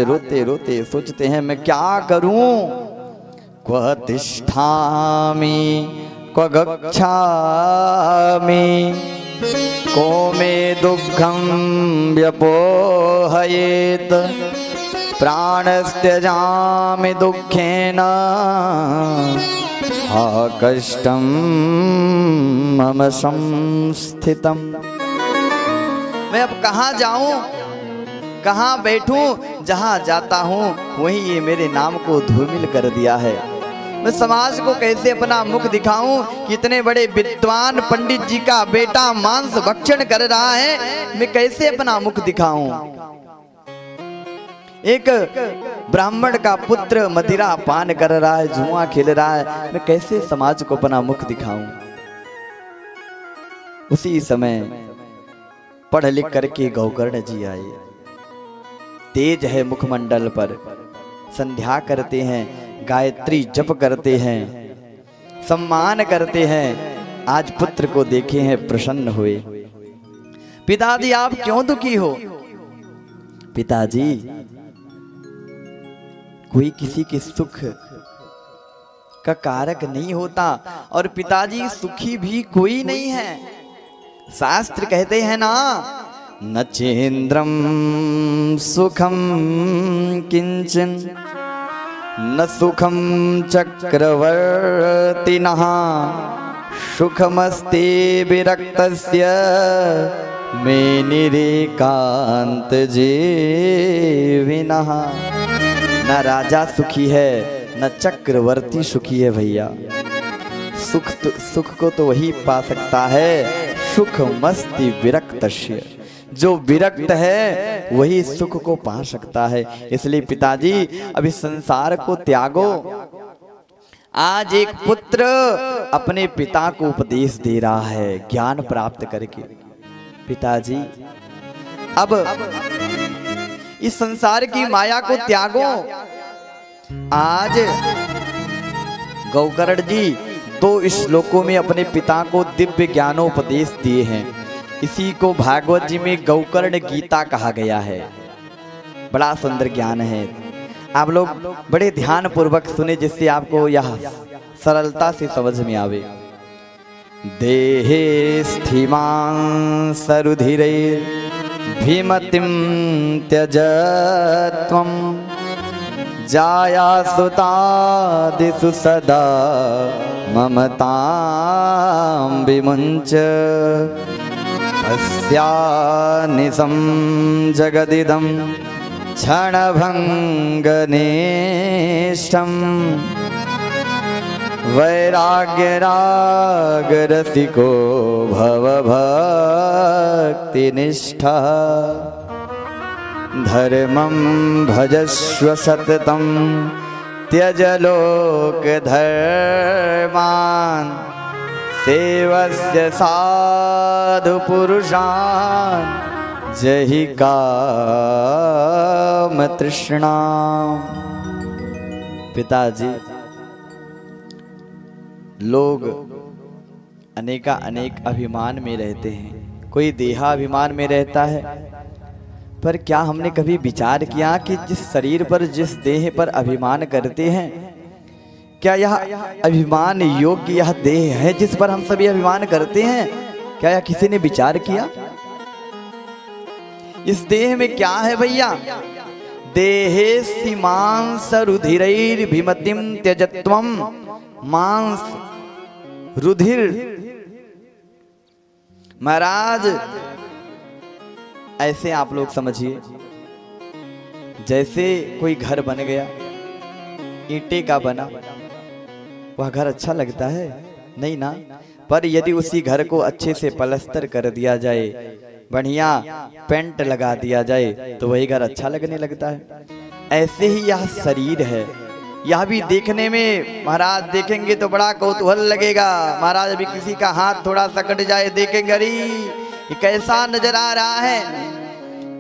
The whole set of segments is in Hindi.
रोते रोते सोचते हैं मैं क्या करूं, क्व तिष्ठामि क्व गच्छामि को मे दुःखं व्यपोहयेत् प्राणस्त्यजामि दुःखेन हा कष्टं मम संस्थितम्। मैं अब कहाँ जाऊं, कहाँ बैठूं, जहां जाता हूं वहीं ये मेरे नाम को धूमिल कर दिया है। मैं समाज को कैसे अपना मुख दिखाऊं कि इतने बड़े विद्वान पंडित जी का बेटा मांस भक्षण कर रहा है, मैं कैसे अपना मुख दिखाऊं। एक ब्राह्मण का पुत्र मदिरा पान कर रहा है, जुआ खेल रहा है, मैं कैसे समाज को अपना मुख दिखाऊं। उसी समय पढ़ लिख करके गौकर्ण जी आए, तेज है मुखमंडल पर, संध्या करते हैं, गायत्री जप करते हैं, सम्मान करते हैं। आज पुत्र को देखे हैं, प्रसन्न हुए। पिताजी आप क्यों दुखी हो? पिताजी कोई किसी के सुख का कारक नहीं होता, और पिताजी सुखी भी कोई नहीं है। शास्त्र कहते हैं ना, न चेन्द्रम सुखम किंचन न सुखम चक्रवर्तिनः सुखमस्ति विरक्तस्य मेनिरेकांत जीविनः। न राजा सुखी है, न चक्रवर्ती सुखी है भैया। सुख को तो वही पा सकता है, सुख मस्ति विरक्तस्य। जो विरक्त है वही सुख को पा सकता है। इसलिए पिताजी अभी संसार को त्यागो। आज एक पुत्र अपने पिता को उपदेश दे रहा है ज्ञान प्राप्त करके। पिताजी अब इस संसार की माया को त्यागो। आज गौकर्ण जी 2 श्लोकों में अपने पिता को दिव्य ज्ञानोपदेश दिए हैं। इसी को भागवत जी में गौकर्ण गीता कहा गया है। बड़ा सुंदर ज्ञान है, आप लोग बड़े ध्यान पूर्वक सुने, जिससे आपको यह सरलता से समझ में आवे। देहे स्थिमां सरुधिरैर्भीमतिं त्यज त्वं जाया सुतादिषु सदा ममतां विमुञ्च अस्यानिशं जगदिदं क्षणभङ्गनेष्टं वैराग्यरागरसिको भवभक्तिनिष्ठा धर्मं भजस्व सततं त्यज लोकधर्मान् सेवस्य साधु पुरुषान् जहि काम तृष्णा। पिताजी लोग अनेका अनेक अभिमान में रहते हैं। कोई देहाभिमान में रहता है, पर क्या हमने कभी विचार किया कि जिस शरीर पर, जिस देह पर अभिमान करते हैं, क्या यह अभिमान योग्य यह देह है जिस पर हम सभी अभिमान करते हैं? क्या यह किसी ने विचार किया? इस देह में क्या है भैया? देहे सीमांस रुधिरैर्भीमतिं त्यजत्वं। मांस रुधिर। महाराज ऐसे आप लोग समझिए, जैसे कोई घर बन गया, ईंटे का बना, वह घर अच्छा लगता है? नहीं ना। पर यदि उसी घर को अच्छे से पलस्तर कर दिया जाए, बढ़िया पेंट लगा दिया जाए, तो वही घर अच्छा लगने लगता है। ऐसे ही यह शरीर है, यह भी देखने में महाराज देखेंगे तो बड़ा कौतूहल लगेगा। महाराज अभी किसी का हाथ थोड़ा सा कट जाए, देखेंगे अरे ये कैसा नजर आ रहा है।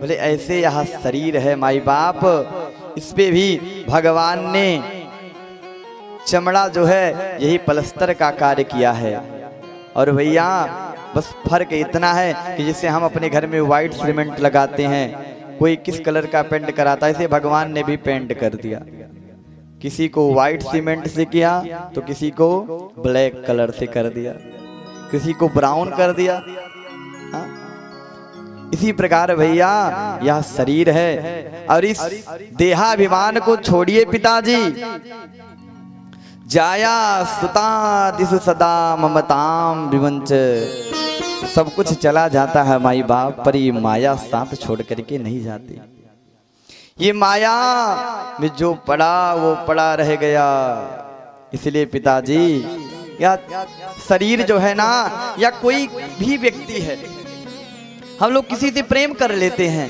बोले ऐसे यह शरीर है माई बाप, इस पे भी भगवान ने चमड़ा जो है यही पलस्तर का कार्य किया है। और भैया बस फर्क इतना है कि जिससे हम अपने घर में व्हाइट सीमेंट लगाते हैं, कोई किस कलर का पेंट कराता है, ऐसे भगवान ने भी पेंट कर दिया। किसी को व्हाइट सीमेंट से किया तो किसी को ब्लैक कलर से कर दिया, किसी को ब्राउन कर दिया। हाँ? इसी प्रकार भैया यह शरीर है और इस देहाभिमान को छोड़िए पिताजी। जाया सुता दिसु सदा ममताम विवंच। सब कुछ चला जाता है माई बाप, पर ये माया साथ छोड़ करके नहीं जाती। ये माया में जो पड़ा वो पड़ा रह गया। इसलिए पिताजी या शरीर जो है ना, या कोई भी व्यक्ति है, हम लोग किसी से प्रेम कर लेते हैं,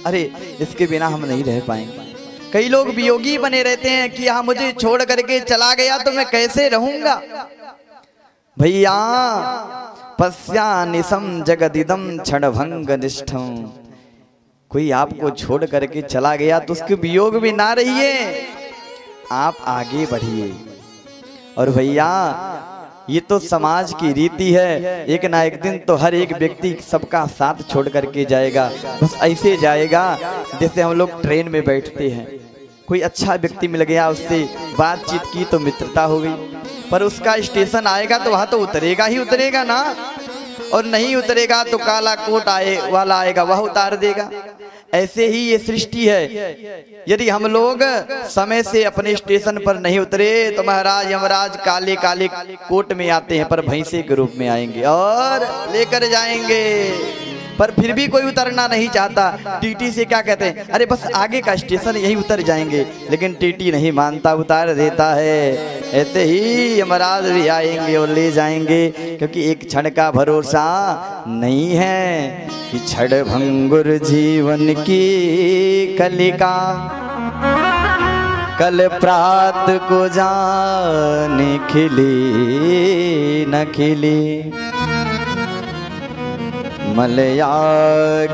अरे इसके बिना हम नहीं रह पाएंगे। कई लोग वियोगी बने रहते हैं कि हाँ मुझे छोड़ करके चला गया तो मैं कैसे रहूंगा। भैया पश्या निशम जगदिदम क्षणभंग निष्ठम। कोई आपको छोड़ करके चला गया तो उसके वियोग में ना रहिए, आप आगे बढ़िए। और भैया ये तो समाज की रीति है, एक ना एक दिन तो हर एक व्यक्ति सबका साथ छोड़ करके जाएगा। बस ऐसे जाएगा जैसे हम लोग ट्रेन में बैठते हैं, कोई अच्छा व्यक्ति मिल गया, उससे बातचीत की तो मित्रता हो गई, पर उसका स्टेशन आएगा तो वहां तो उतरेगा ही उतरेगा ना, और नहीं उतरेगा तो काला कोट वाला आएगा वह उतार देगा। ऐसे ही ये सृष्टि है। यदि हम लोग समय से अपने स्टेशन पर नहीं उतरे तो महाराज यमराज काले काले कोट में आते हैं, पर भैंसे के रूप में आएंगे और लेकर जाएंगे। पर फिर भी कोई उतरना नहीं चाहता। टीटी से क्या कहते हैं, अरे बस आगे का स्टेशन यही उतर जाएंगे, लेकिन टीटी नहीं मानता, उतार देता है। ऐसे ही यमराज भी आएंगे और ले जाएंगे, क्योंकि एक क्षण का भरोसा नहीं है कि क्षण भंगुर जीवन की कलिका कल प्रात को जाने खिली न खिली। मलया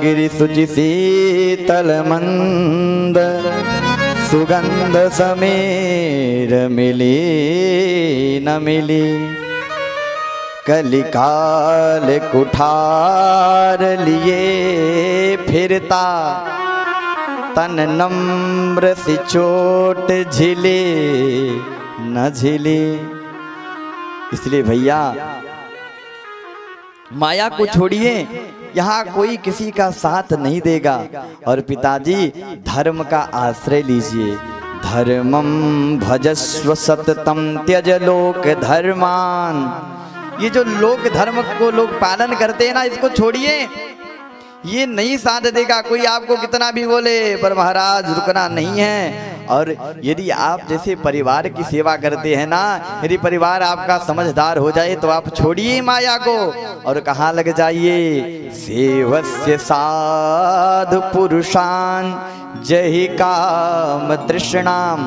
गिरि सुचि शीतल मंद सुगंध समीर मिली न मिली। कलिकाल कुठार लिए फिरता तन नम्र सी चोट झिले न झिले। इसलिए भैया माया को छोड़िए, यहाँ कोई किसी का साथ नहीं देगा। और पिताजी धर्म का आश्रय लीजिए। धर्मम भजस्व सततम त्यज लोक धर्मान। ये जो लोक धर्म को लोग पालन करते हैं ना, इसको छोड़िए, ये नहीं साथ देगा। कोई आपको कितना भी बोले, पर महाराज रुकना नहीं है। और यदि आप जैसे परिवार की सेवा करते हैं ना, यदि परिवार आपका समझदार हो जाए तो आप छोड़िए माया को और कहाँ लग जाइए। सेवस्य साधु पुरुषान जहि काम तृष्णाम।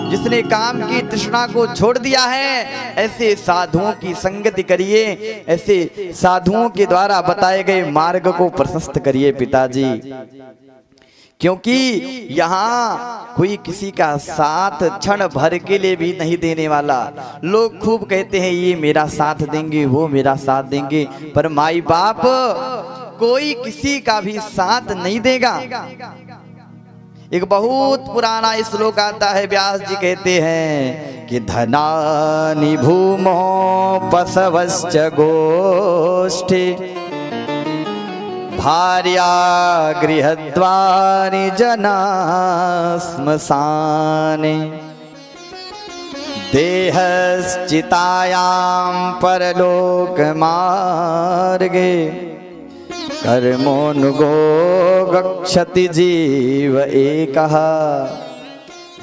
जिसने काम की तृष्णा को छोड़ दिया है, ऐसे साधुओं की संगति करिए, ऐसे साधुओं के द्वारा बताए गए मार्ग को प्रशस्त करिए पिताजी। क्योंकि यहाँ कोई किसी का साथ क्षण भर के लिए भी नहीं देने वाला। लोग खूब कहते हैं ये मेरा साथ देंगे, वो मेरा साथ देंगे, पर माई बाप कोई किसी का भी साथ नहीं देगा। एक बहुत पुराना श्लोक आता है, व्यास जी कहते हैं कि धनानि भूमो पशवश्च गोष्ठे भार्या गृहद्वारि जना श्मशाने। देहश्चितायां परलोक मार्गे कर्मोनुगो गच्छति जीव एकः।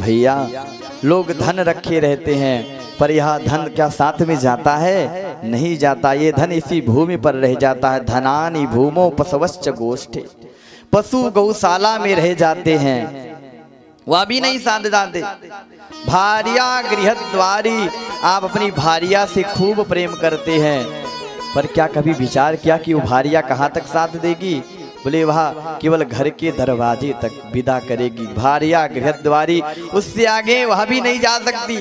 भैया लोग धन रखे रहते हैं, पर यह धन क्या साथ में जाता है? नहीं जाता। ये धन इसी भूमि पर रह जाता है। धनानि भूमो पशवश्च गोष्ठे। पशु गौशाला में रह जाते हैं, वह भी नहीं साथ जाते। भार्या गृहद्वारी। आप अपनी भार्या से खूब प्रेम करते हैं, पर क्या कभी विचार किया कि वो भार्या कहाँ तक साथ देगी? बोले वह केवल घर के दरवाजे तक विदा करेगी। भार्या गृहद्वारी, उससे आगे वह भी नहीं जा सकती।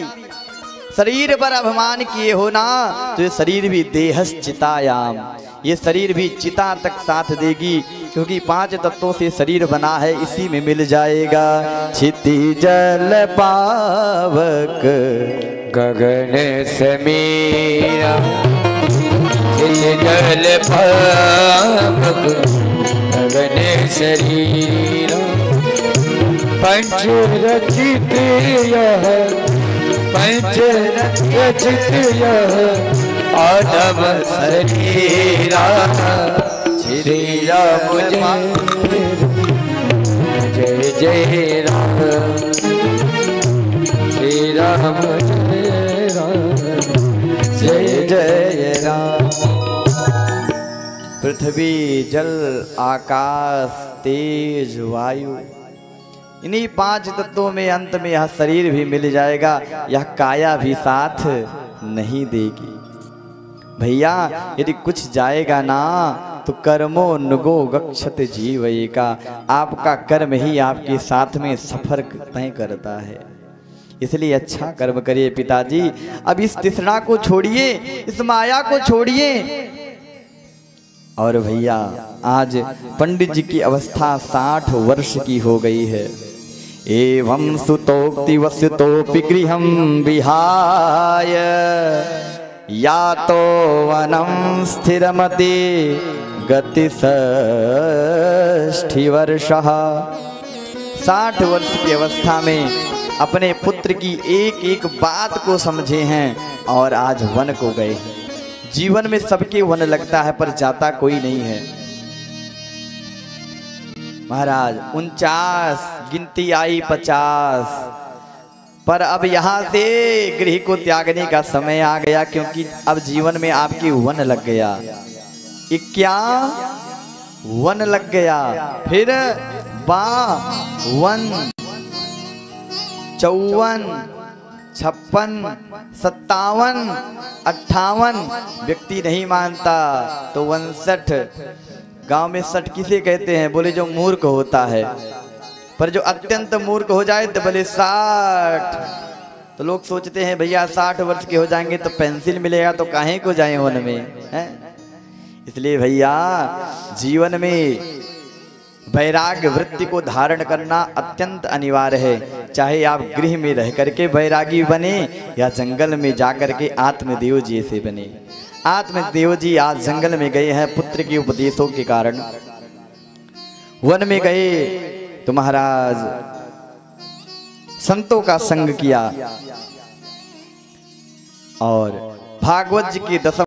शरीर पर अभिमान किए हो ना, तो ये शरीर भी देहश्चितायाम, ये शरीर भी चिता तक साथ देगी, क्योंकि 5 तत्वों से शरीर बना है, इसी में मिल जाएगा। क्षिति जल पावक गगन समीरा, क्षिति जल पावक गगन शरीरा, पंच रचित यह, पंच रचित यह आदम शरीरा। श्री राम जय जय राम, श्री राम जय राम, जय जय राम। पृथ्वी जल आकाश तेज वायु, इन्हीं 5 तत्वों में अंत में यह शरीर भी मिल जाएगा, यह काया भी साथ नहीं देगी। भैया यदि कुछ जाएगा ना तो कर्मो नुगो गच्छत जीवय का, आपका कर्म ही आपके साथ में सफर तय करता है। इसलिए अच्छा कर्म करिए पिताजी। अब इस तृष्णा को छोड़िए, इस माया को छोड़िए। और भैया आज पंडित जी की अवस्था 60 वर्ष की हो गई है। एवं सुतोक्ति वसुतोपि गृहं विहाय, या तो वनं स्थिरमति गति 60 वर्षः। 60 वर्ष की अवस्था में अपने पुत्र की एक एक बात को समझे हैं और आज वन को गए हैं। जीवन में सबके वन लगता है पर जाता कोई नहीं है। महाराज 49 गिनती आई 50, पर अब यहाँ से गृह को त्यागने का समय आ गया, क्योंकि अब जीवन में आपकी वन लग गया। 51 लग गया, फिर 52, 54, 56, 57, 58। व्यक्ति नहीं मानता तो 59। गांव में 60 किसे कहते हैं? बोले जो मूर्ख होता है। पर जो अत्यंत मूर्ख हो जाए तो बोले 60। तो लोग सोचते हैं भैया 60 वर्ष के हो जाएंगे तो पेंसिल मिलेगा, तो काहे को जाए वन में, है? इसलिए भैया जीवन में वैराग्य वृत्ति को धारण करना अत्यंत अनिवार्य है। चाहे आप गृह में रह करके वैरागी बने या जंगल में जाकर के आत्मदेव जी से बने। आत्मदेव जी आज जंगल में गए हैं पुत्र के उपदेशों के कारण। वन में गए तो महाराज संतों का संग किया और भागवत जी की 10